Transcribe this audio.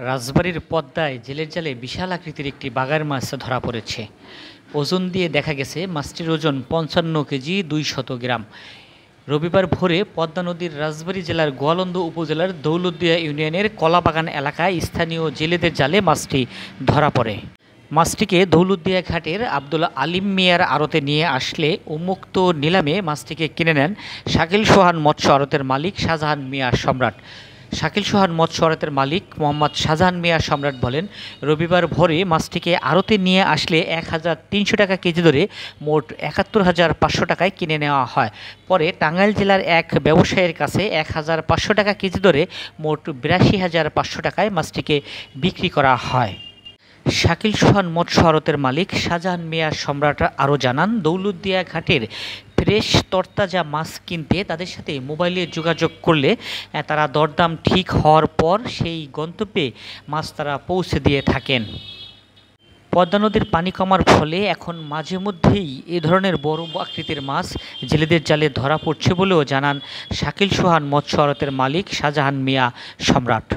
রাজবাড়ীর পদ্মায় জেলের জালে বিশাল আকৃতির একটি বাগার মাছ ধরা পড়েছে। ওজন দিয়ে দেখা গেছে মাছটির ওজন ৫৫ কেজি ২০০ গ্রাম। রবিবার ভোরে পদ্মা নদীর রাজবাড়ী জেলার গোয়ালন্দ উপজেলার দৌলতদিয়া ইউনিয়নের কলাবাগান এলাকায় স্থানীয় জেলেদের জালে মাছটি ধরা পড়ে। মাছটিকে দৌলতদিয়া ঘাটের আব্দুল আলিম মিয়ার আড়তে নিয়ে আসলে উন্মুক্ত নিলামে মাছটিকে কিনে নেন শাকিল সোহান মৎস্য আড়তের মালিক শাহজাহান মিয়া সম্রাট। শাকিল সোহান মৎস্য আড়তের মালিক মোহাম্মদ শাহজাহান মিয়া সম্রাট বলেন, রবিবার ভোরে মাছটিকে আড়তে নিয়ে আসলে ১,৩০০ টাকা কেজি দরে মোট ৭১,৫০০ টাকায় কিনে নেওয়া হয়। পরে টাঙ্গাইল জেলার এক ব্যবসায়ীর কাছে ১,৫০০ টাকা কেজি দরে মোট ৮২,৫০০ টাকায় মাছটিকে বিক্রি করা হয়। শাকিল সোহান মৎস্য আড়তের মালিক শাহজাহান মিয়া সম্রাট আরও জানান, দৌলতদিয়া ঘাটের ফ্রেশ তরতাজা মাছ কিনতে তাদের সাথে মোবাইলে যোগাযোগ করলে তারা দরদাম ঠিক হওয়ার পর সেই গন্তব্যে মাছ তারা পৌঁছে দিয়ে থাকেন। পদ্মা নদীর পানি কমার ফলে এখন মাঝে মধ্যেই এ ধরনের বড় আকৃতির মাছ জেলেদের জালে ধরা পড়ছে বলেও জানান শাকিল সোহান মৎস্য আড়তের মালিক শাহজাহান মিয়া সম্রাট।